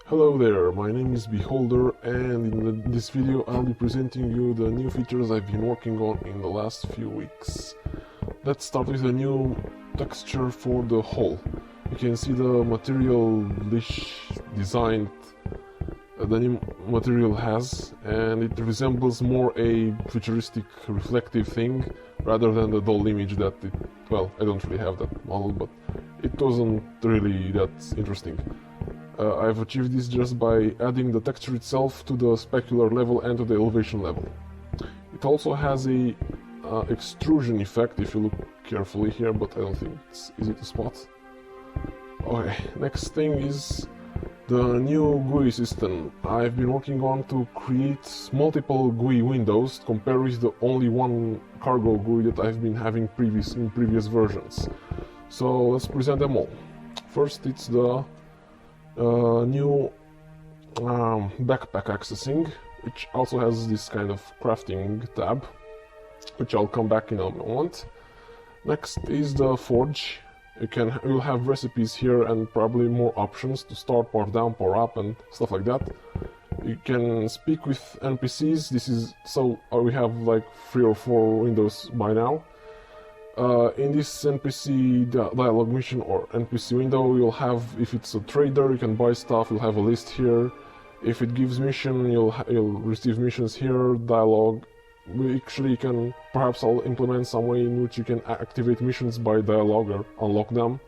Hello there, my name is Beholder, and in this video I'll be presenting you the new features I've been working on in the last few weeks. Let's start with a new texture for the hull. You can see the material-ish design the new material has, and it resembles more a futuristic reflective thing rather than the dull image that well, I don't really have that model, but it wasn't really that interesting. I've achieved this just by adding the texture itself to the specular level and to the elevation level. It also has a extrusion effect if you look carefully here, but I don't think it's easy to spot. Okay, next thing is the new GUI system. I've been working on to create multiple GUI windows to compare with the only one cargo GUI that I've been having in previous versions. So let's present them all. First, it's the new backpack accessing, which also has this kind of crafting tab, which I'll come back in a moment. Next is the forge. You'll have recipes here and probably more options to start, power down, power up, and stuff like that. You can speak with NPCs. This is so we have like 3 or 4 windows by now. In this NPC dialogue mission or NPC window, you'll have, if it's a trader, you can buy stuff. You'll have a list here. If it gives mission, you'll receive missions here. Dialogue. Actually, you can perhaps I'll implement some way in which you can activate missions by dialogue or unlock them.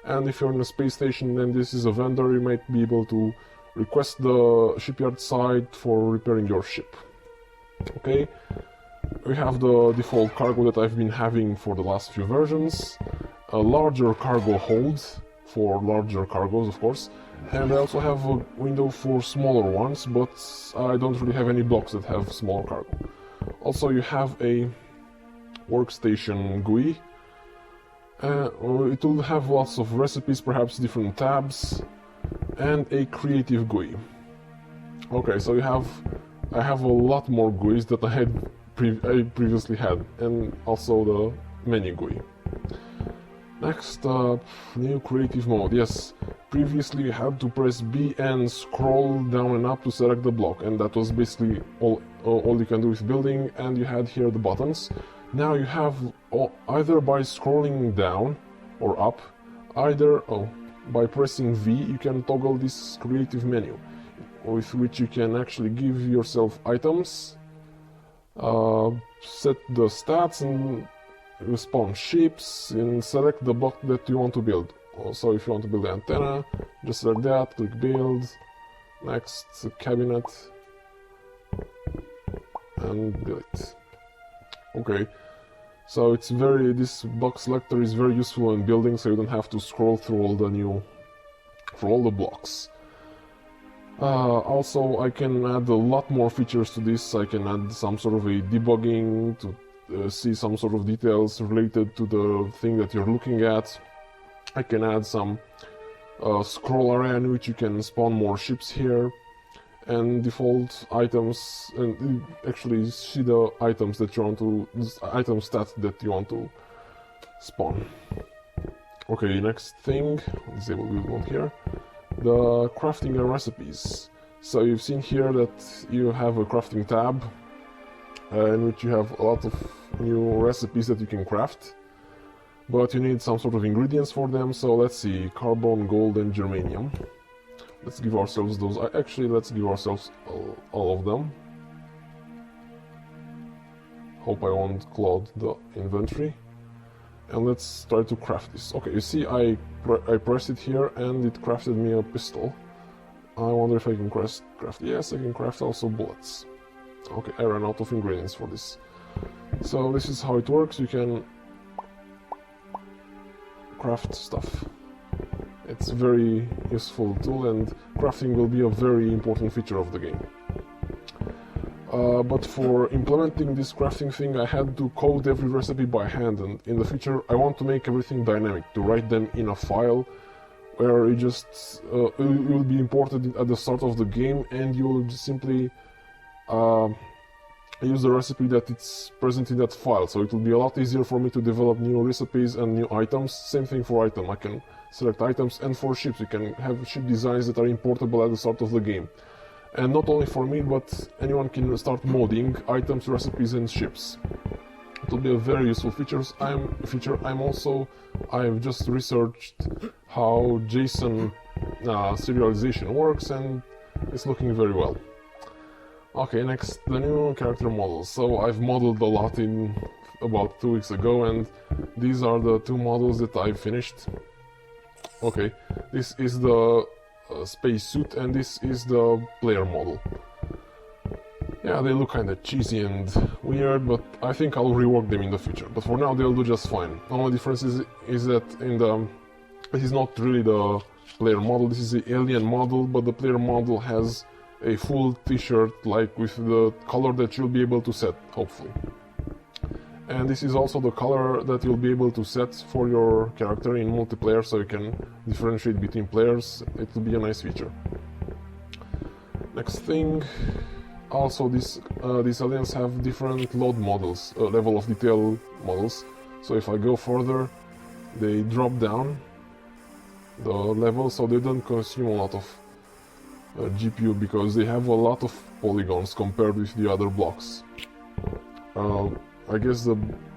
And if you're in a space station and this is a vendor, you might be able to request the shipyard site for repairing your ship. Okay. We have the default cargo that I've been having for the last few versions, a larger cargo hold for larger cargos, of course, and I also have a window for smaller ones, but I don't really have any blocks that have smaller cargo. Also, you have a workstation GUI. It will have lots of recipes, perhaps different tabs, and a creative GUI. Okay, so I have a lot more GUIs that I previously had, and also the menu GUI. Next, new creative mode. Yes, previously you had to press B and scroll down and up to select the block, and that was basically all you can do with building, and you had here the buttons. Now you have either by scrolling down or up, either by pressing V, you can toggle this creative menu, with which you can actually give yourself items, set the stats and respawn ships, and select the block that you want to build. Also, if you want to build the antenna, just select that, click build, next cabinet, and build it. Okay, so this block selector is very useful in building, so you don't have to scroll through all the blocks. Also, I can add a lot more features to this. I can add some sort of a debugging to see some sort of details related to the thing that you're looking at. I can add some scroll area in which you can spawn more ships here, and default items, and actually see the items that you want to, item stats that you want to spawn. Okay, next thing, disable build mode here. The crafting and recipes. So you've seen here that you have a crafting tab in which you have a lot of new recipes that you can craft, but you need some sort of ingredients for them. So let's see, carbon, gold, and germanium. Let's give ourselves those. Let's give ourselves all of them. Hope I won't clog the inventory. And let's try to craft this. Okay, you see I pressed it here and it crafted me a pistol. I wonder if I can craft. Yes, I can craft also bullets. Okay, I ran out of ingredients for this. So this is how it works. You can craft stuff. It's a very useful tool, and crafting will be a very important feature of the game. But for implementing this crafting thing, I had to code every recipe by hand, and in the future I want to make everything dynamic, to write them in a file where it will be imported at the start of the game, and you will just simply use the recipe that it's present in that file, so it will be a lot easier for me to develop new recipes and new items. Same thing for item, I can select items, and for ships you can have ship designs that are importable at the start of the game. And not only for me, but anyone can start modding items, recipes and ships. It will be a very useful feature. I've just researched how JSON serialization works, and it's looking very well. Okay, next, the new character models. So I've modeled a lot in about 2 weeks ago, and these are the 2 models that I've finished. Okay, this is the spacesuit, and this is the player model. Yeah, they look kinda cheesy and weird, but I think I'll rework them in the future. But for now, they'll do just fine. The only difference is that this is not really the player model, this is the alien model, but the player model has a full t-shirt, like with the color that you'll be able to set, hopefully. And this is also the color that you'll be able to set for your character in multiplayer, so you can differentiate between players. It will be a nice feature. Next thing, also these aliens have different load models, level of detail models. So if I go further, they drop down the level, so they don't consume a lot of GPU, because they have a lot of polygons compared with the other blocks. I guess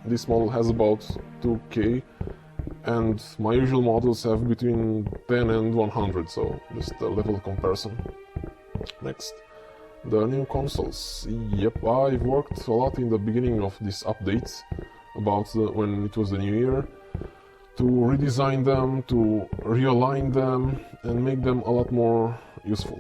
this model has about 2K, and my usual models have between 10 and 100, so just a level comparison. Next, the new consoles. Yep, I've worked a lot in the beginning of this update, about when it was the new year, to redesign them, to realign them, and make them a lot more useful.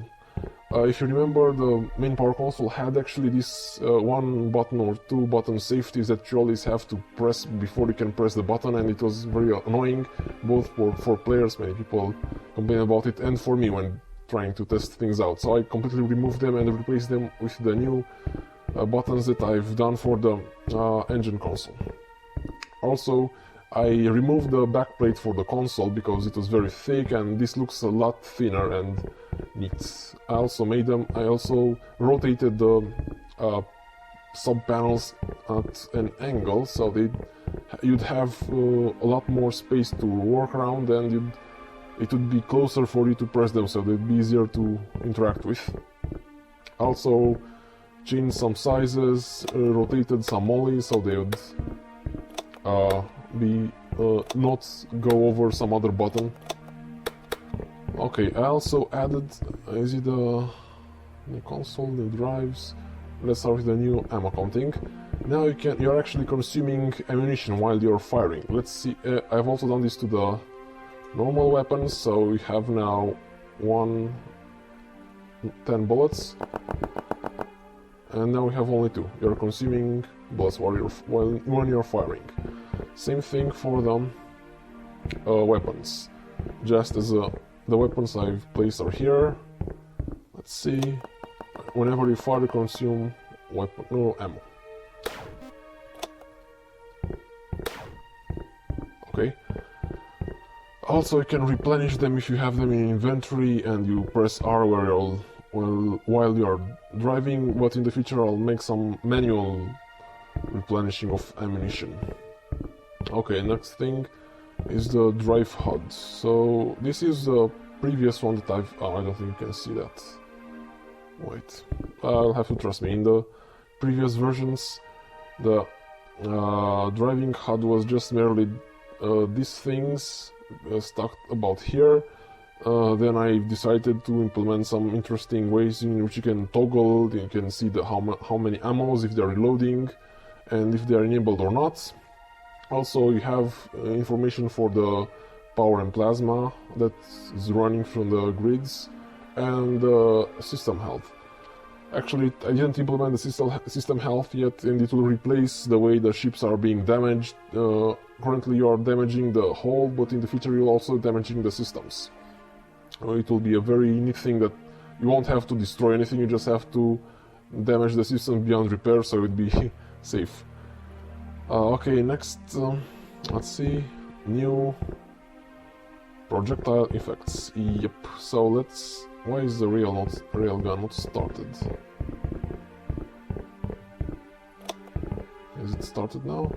If you remember, the main power console had actually this 1 button or 2 button safeties that you always have to press before you can press the button, and it was very annoying, both for players, many people complain about it, and for me when trying to test things out. So I completely removed them and replaced them with the new buttons that I've done for the engine console. Also, I removed the backplate for the console because it was very thick, and this looks a lot thinner and neat. I also rotated the sub panels at an angle, so you'd have a lot more space to work around, and it would be closer for you to press them, so they'd be easier to interact with. Also changed some sizes, rotated some mollies, so they would not go over some other button. Okay, I also added, is it the console, the drives? Let's start with the new ammo counting. Now you're actually consuming ammunition while you're firing. Let's see, I've also done this to the normal weapons, so we have now 10 bullets, and now we have only 2. You're consuming bullets when you're firing. Same thing for the weapons. Just as the weapons I've placed are here. Let's see. Whenever you fire, you consume ammo. Okay. Also, you can replenish them if you have them in inventory, and you press R while you're driving. But in the future, I'll make some manual replenishing of ammunition. Okay, next thing is the drive HUD. So this is the previous one that I don't think you can see that. Wait, I'll have to trust me. In the previous versions, the driving HUD was just merely these things stuck about here. Then I decided to implement some interesting ways in which you can toggle. You can see how many ammos, if they're reloading, and if they're enabled or not. Also, you have information for the power and plasma that is running from the grids, and system health. Actually, I didn't implement the system health yet, and it will replace the way the ships are being damaged. Currently you are damaging the hull, but in the future you're also damaging the systems. It will be a very neat thing that you won't have to destroy anything, you just have to damage the system beyond repair, so it would be safe. Okay, next, let's see, new projectile effects. Yep, so why is the railgun not started? Is it started now?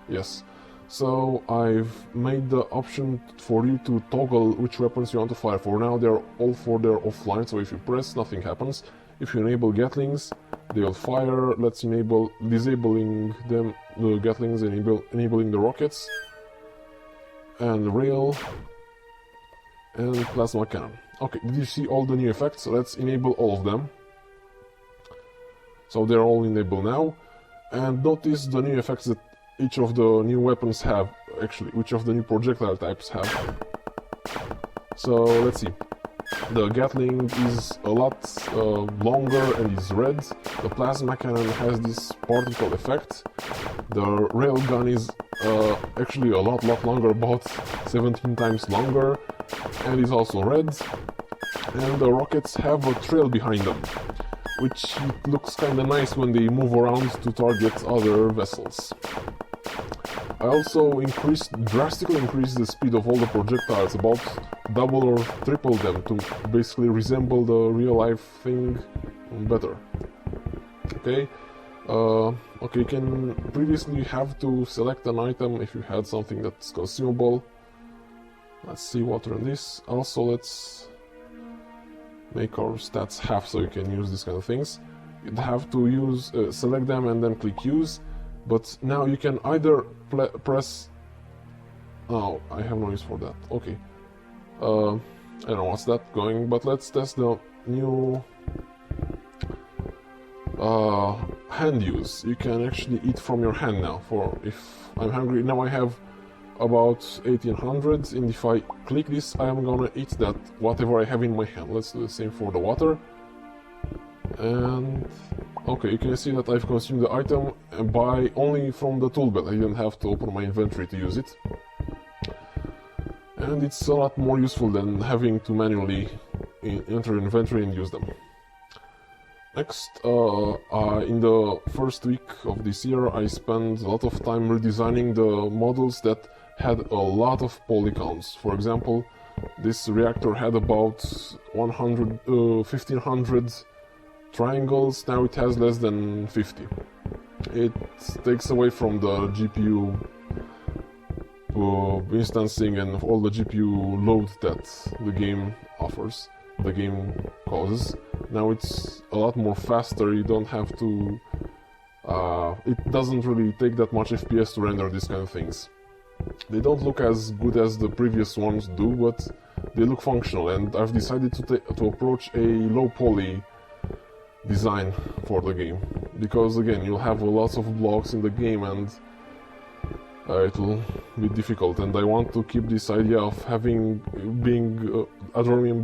Yes. So I've made the option for you to toggle which weapons you want to fire. For now they're all offline, so if you press, nothing happens. If you enable Gatlings, they will fire. Let's enable disabling them, the Gatlings, and enabling the rockets, and rail, and plasma cannon. Okay, did you see all the new effects? Let's enable all of them. So they're all enabled now, and notice the new effects that each of the new weapons have, actually, which of the new projectile types have. So let's see. The Gatling is a lot longer and is red. The plasma cannon has this particle effect. The railgun is actually a lot longer, about 17 times longer, and is also red. And the rockets have a trail behind them, which looks kinda nice when they move around to target other vessels. I also drastically increased the speed of all the projectiles, about double or triple them, to basically resemble the real-life thing better. Okay, okay, you can previously have to select an item if you had something that's consumable. Let's see water in this. Also, let's make our stats half so you can use these kind of things. You'd have to use select them and then click use. But now you can either press... Oh, I have no use for that. Okay. I don't know what's that going, but let's test the new hand use. You can actually eat from your hand now. For if I'm hungry, now I have about 1800, and if I click this, I am gonna eat that whatever I have in my hand. Let's do the same for the water. And okay, you can see that I've consumed the item by only from the toolbar. I didn't have to open my inventory to use it. And it's a lot more useful than having to manually enter inventory and use them. Next, in the first week of this year, I spent a lot of time redesigning the models that had a lot of polygons. For example, this reactor had about 1500 triangles, now it has less than 50. It takes away from the GPU instancing and all the GPU load that the game offers, the game causes. Now it's a lot more faster, you don't have to... it doesn't really take that much FPS to render these kind of things. They don't look as good as the previous ones do, but they look functional, and I've decided to approach a low poly design for the game, because again you'll have lots of blocks in the game and it will be difficult, and I want to keep this idea of Adrorium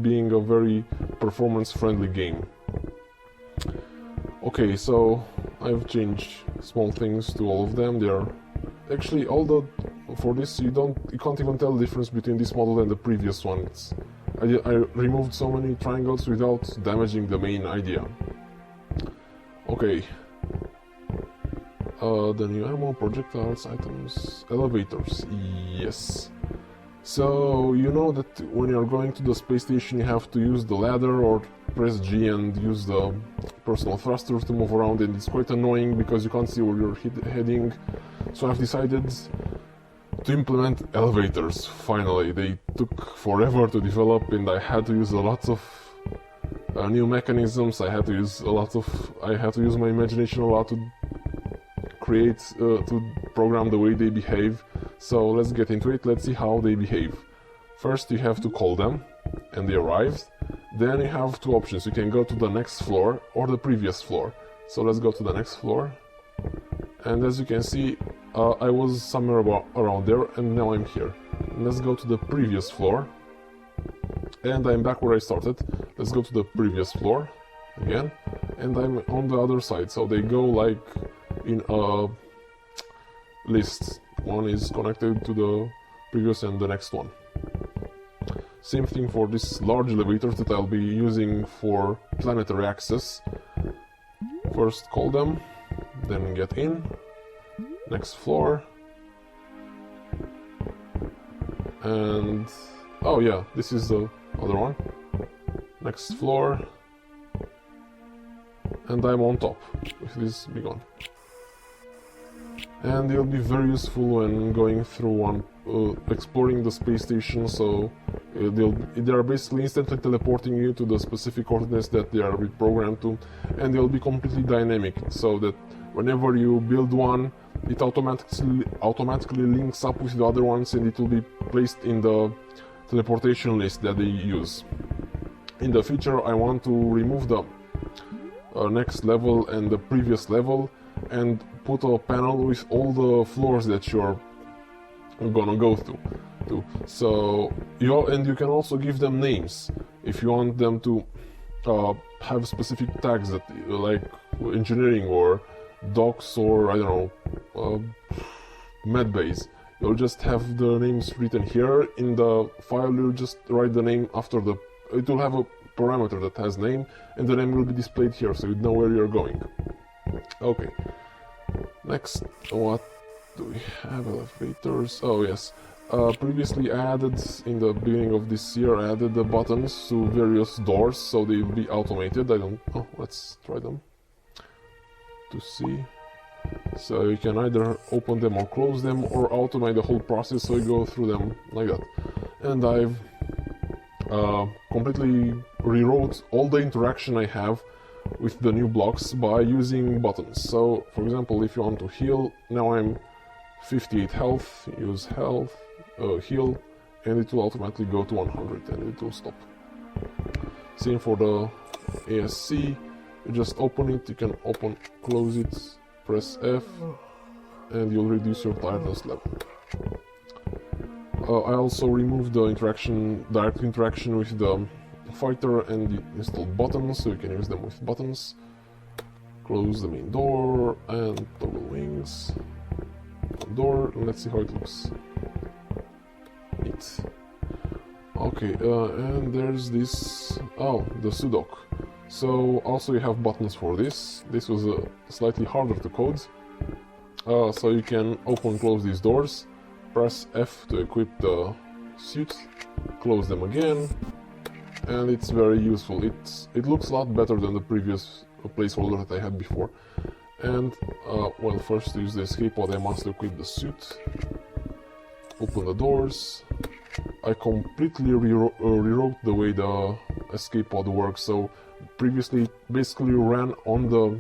being a very performance friendly game. Okay, so I've changed small things to all of them. They are actually for this you can't even tell the difference between this model and the previous one. I removed so many triangles without damaging the main idea. Okay. The new ammo, projectiles, items, elevators, yes. So, you know that when you're going to the space station you have to use the ladder or press G and use the personal thrusters to move around, and it's quite annoying because you can't see where you're heading. So I've decided to implement elevators, finally. They took forever to develop and I had to use a lot of new mechanisms. I had to use my imagination a lot to create, to program the way they behave. So let's get into it, let's see how they behave. First you have to call them, and they arrived. Then you have two options, you can go to the next floor or the previous floor. So let's go to the next floor. And as you can see, I was somewhere around there, and now I'm here. Let's go to the previous floor. And I'm back where I started. Let's go to the previous floor again. And I'm on the other side, so they go like in a list. One is connected to the previous and the next one. Same thing for this large elevator that I'll be using for planetary access. First call them, then get in. Next floor. And... oh yeah, this is the other one. Next floor. And I'm on top with this big one. and they'll be very useful when going through exploring the space station. So they are basically instantly teleporting you to the specific coordinates that they are reprogrammed to, and they'll be completely dynamic, so that whenever you build one, it automatically links up with the other ones, and it will be placed in the teleportation list that they use. In the future, I want to remove the next level and the previous level and put a panel with all the floors that you're gonna go through. So you can also give them names if you want them to have specific tags that like engineering or docks or I don't know medbase. You'll just have the names written here in the file. You'll just write the name after the. It will have a parameter that has name, and the name will be displayed here, so you know where you're going. Okay. Next, what do we have? Elevators. Oh yes. Previously I added, in the beginning of this year, I added the buttons to various doors, so they'll be automated. Let's try them to see. So you can either open them or close them, or automate the whole process, so you go through them like that. And I've completely rewrote all the interaction I have with the new blocks by using buttons. So, for example, if you want to heal, now I'm 58 health, use health, heal, and it will automatically go to 100 and it will stop. Same for the ASC, you just open it, you can open, close it, press F, and you'll reduce your tiredness level. I also removed the direct interaction with the fighter and the installed buttons, so you can use them with buttons. Close the main door and toggle wings. Door, and let's see how it looks. Neat. Okay, and there's this. Oh, the sudoc. So also you have buttons for this. This was slightly harder to code. So you can open, close these doors. Press F to equip the suit. Close them again. And it's very useful. It looks a lot better than the previous placeholder that I had before. And well, first to use the escape pod I must equip the suit. Open the doors. I completely rewrote the way the escape pod works. So previously it basically ran on the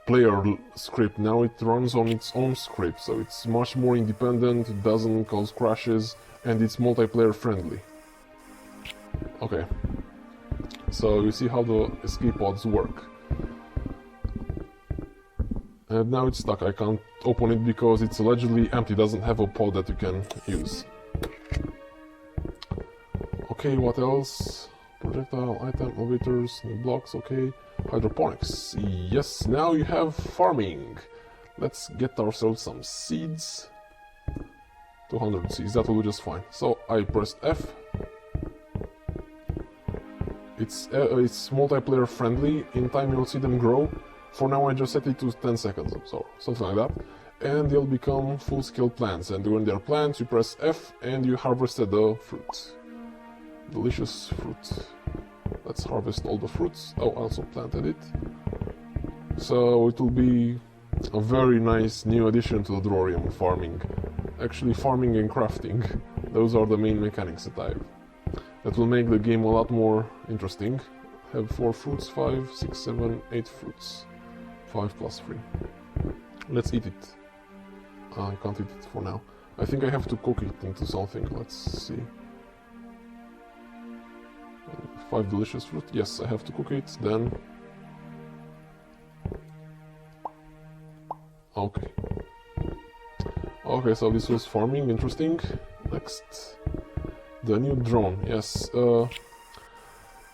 player script. Now it runs on its own script, so it's much more independent, it doesn't cause crashes, and it's multiplayer friendly. Okay, so you see how the escape pods work. And now it's stuck. I can't open it because it's allegedly empty, doesn't have a pod that you can use. Okay, what else? Projectile, item, elevators, new blocks, okay. Hydroponics, yes, now you have farming. Let's get ourselves some seeds. 200 seeds, that will do just fine. So I pressed F. It's multiplayer friendly. In time you'll see them grow. For now I just set it to 10 seconds, so something like that. And they'll become full-scale plants. And when they're plants, you press F and you harvested the fruit. Delicious fruit. Let's harvest all the fruits. Oh, I also planted it. So it will be a very nice new addition to the Adrorium, farming. Actually, farming and crafting. Those are the main mechanics that I have. That will make the game a lot more interesting. Have 4 fruits, 5, 6, 7, 8 fruits. 5 plus 3. Let's eat it. I can't eat it for now. I think I have to cook it into something. Let's see. 5 delicious fruit. Yes, I have to cook it. Then. Okay. Okay, so this was farming. Interesting. Next. The new drone. Yes.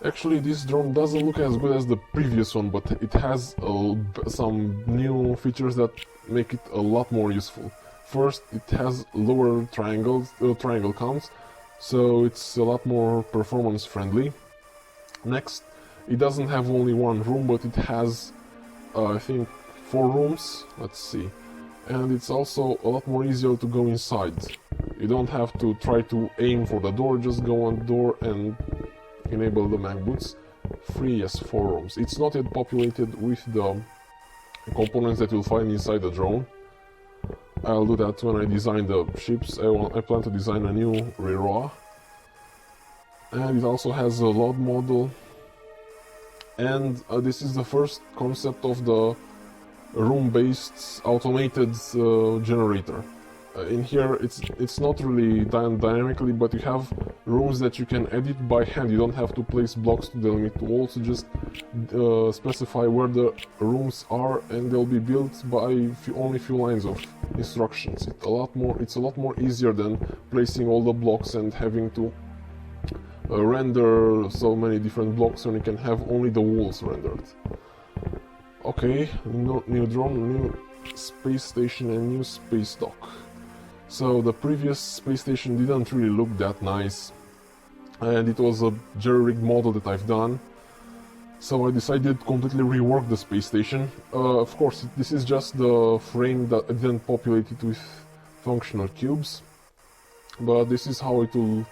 Actually, this drone doesn't look as good as the previous one, but it has some new features that make it a lot more useful. First, it has lower triangle counts, so it's a lot more performance friendly. Next, it doesn't have only one room, but it has, I think, 4 rooms. Let's see. And it's also a lot more easier to go inside. You don't have to try to aim for the door, just go on the door and enable the mag boots. 3, yes, 4 rooms. It's not yet populated with the components that you'll find inside the drone. I'll do that when I design the ships. I plan to design a new rear, and it also has a load model. And this is the first concept of the room-based automated generator. In here, it's not really done dynamically, but you have rooms that you can edit by hand. You don't have to place blocks to delimit walls. You just specify where the rooms are, and they'll be built by only few lines of instructions. It's a lot more easier than placing all the blocks and having to render so many different blocks when you can have only the walls rendered. Okay, new drone, new space station, and new space dock. So the previous space station didn't really look that nice, and it was a jerry-rigged model that I've done. So I decided to completely rework the space station. Of course, this is just the frame that I didn't populate it with functional cubes, but this is how it will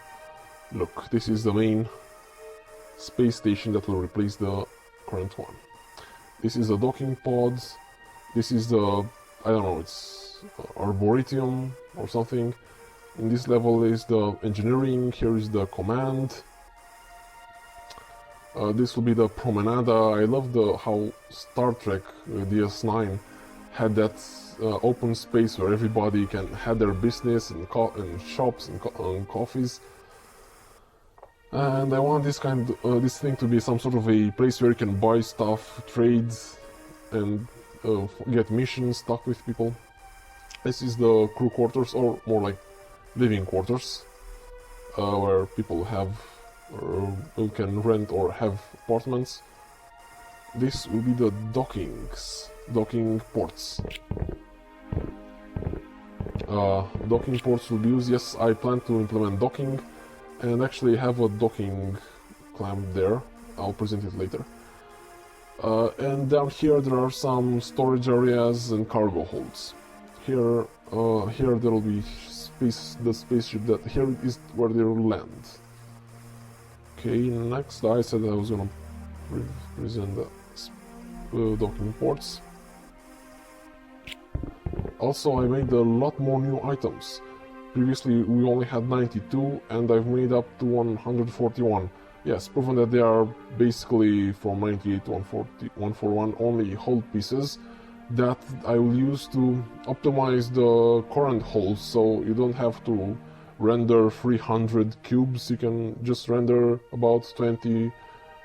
look. This is the main space station that will replace the current one. This is the docking pod. This is the, I don't know, it's Arboretum or something. In this level is the engineering. Here is the command. This will be the Promenada. I love how Star Trek DS9 had that open space where everybody can have their business and shops and coffees. And I want this thing to be some sort of a place where you can buy stuff, trade, and get missions, talk with people. This is the crew quarters, or more like living quarters, where people who can rent or have apartments. This will be the docking ports. Docking ports will be used. Yes, I plan to implement docking, and actually have a docking clamp there. I'll present it later. And down here there are some storage areas and cargo holds. Here there will be the spaceship that here is where they will land. Okay, next I said I was gonna present the docking ports. Also, I made a lot more new items. Previously we only had 92, and I've made up to 141. Yes, proven that they are basically from 98 to 141 only hold pieces that I will use to optimize the current holes, so you don't have to render 300 cubes. You can just render about 20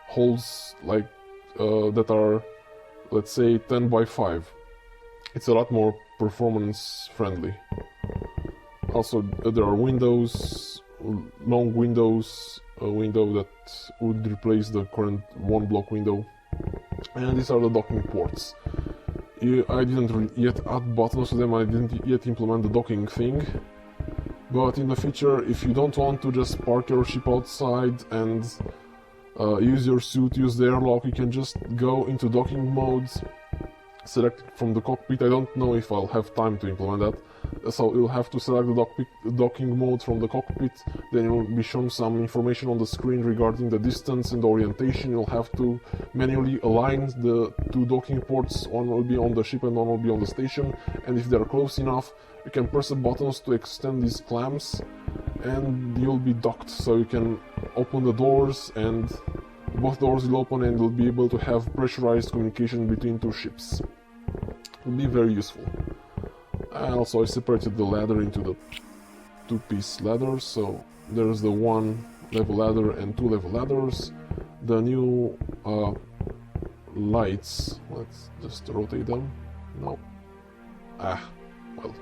holes like that are, let's say, 10 by 5. It's a lot more performance friendly. Also, there are windows, long windows, a window that would replace the current one block window, and these are the docking ports. I didn't yet add buttons to them, I didn't yet implement the docking thing, but in the future, if you don't want to just park your ship outside and use your suit, use the airlock, you can just go into docking mode, select it from the cockpit. I don't know if I'll have time to implement that, so you'll have to select the docking mode from the cockpit, then you'll be shown some information on the screen regarding the distance and the orientation. You'll have to manually align the two docking ports, one will be on the ship and one will be on the station, and if they're close enough, you can press the buttons to extend these clamps, and you'll be docked, so you can open the doors, and both doors will open, and you'll be able to have pressurized communication between two ships. It will be very useful. And also I separated the ladder into the two-piece ladders, so there's the one level ladder and two level ladders. The new lights, let's just rotate them. No. Well,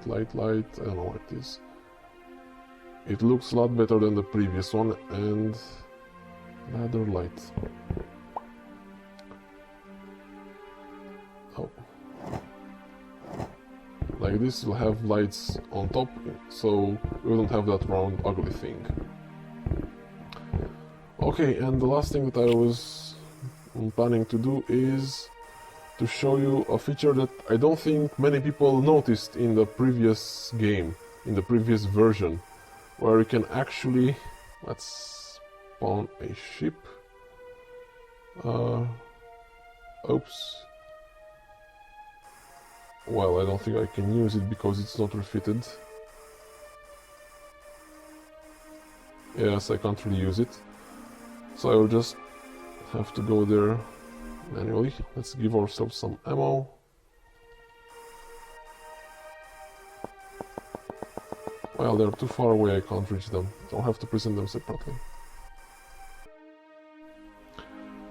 light, I don't know what it is. It looks a lot better than the previous one, and ladder light. Oh. Like this, will have lights on top, so we don't have that round ugly thing. Okay, and the last thing that I was planning to do is to show you a feature that I don't think many people noticed in the previous game, in the previous version, where you can actually, let's spawn a ship. Oops. well, I don't think I can use it because it's not refitted. Yes, I can't really use it. So I will just have to go there manually. Let's give ourselves some ammo. Well, they're too far away, I can't reach them. I'll have to present them separately.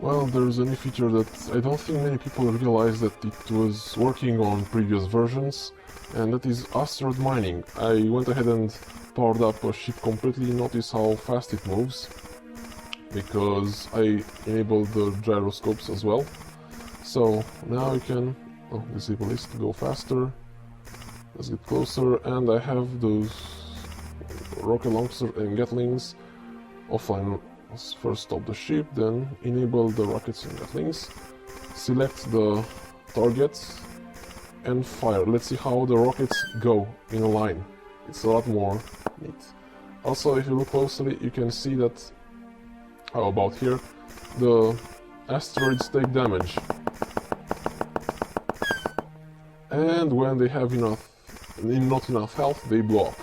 Well, there's a new feature that I don't think many people realize that it was working on previous versions, and that is asteroid mining. I went ahead and powered up a ship completely. Notice how fast it moves, because I enabled the gyroscopes as well. So now you can disable this to go faster. Let's get closer, and I have those rocket launchers and gatlings offline. Let's first stop the ship, then enable the rockets and gatlings, select the targets and fire. Let's see how the rockets go in a line. It's a lot more neat. Also, if you look closely, you can see that, how about here, the asteroids take damage. And when they have not enough health, they blow up.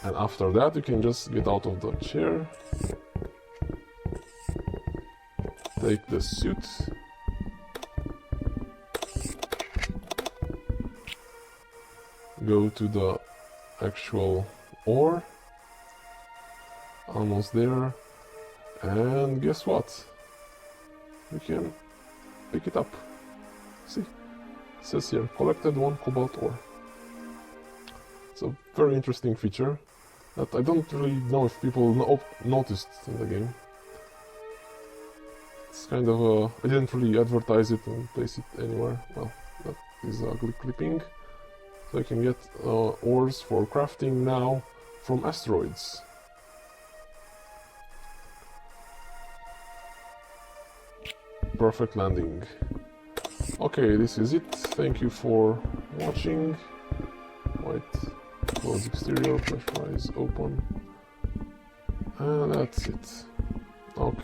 And after that, you can just get out of the chair, take the suit, go to the actual ore, almost there, and guess what? We can pick it up. See, it says here, collected 1 cobalt ore. It's a very interesting feature that I don't really know if people noticed in the game. It's kind of I didn't really advertise it and place it anywhere. Well, that is ugly clipping. So I can get ores for crafting now from asteroids. Perfect landing. Okay, this is it. Thank you for watching. White, close exterior, pressurize, open. And that's it. Okay.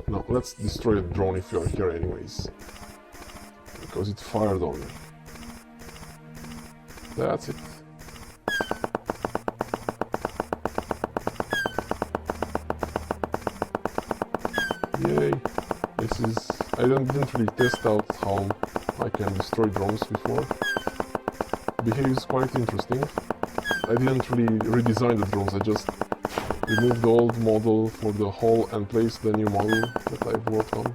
Now, let's destroy a drone if you're here anyways. Because it fired on me. That's it. Yay! This is... I didn't really test out how I can destroy drones before. Behaves quite interesting. I didn't really redesign the drones, I just removed the old model for the hull and placed the new model that I've worked on.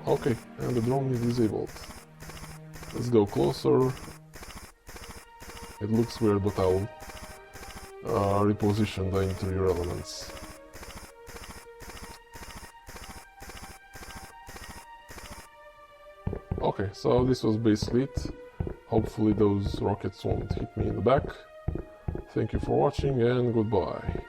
Okay, and the drone is disabled. Let's go closer. It looks weird, but I'll reposition the interior elements. Okay, so this was basically it. Hopefully those rockets won't hit me in the back. Thank you for watching and goodbye.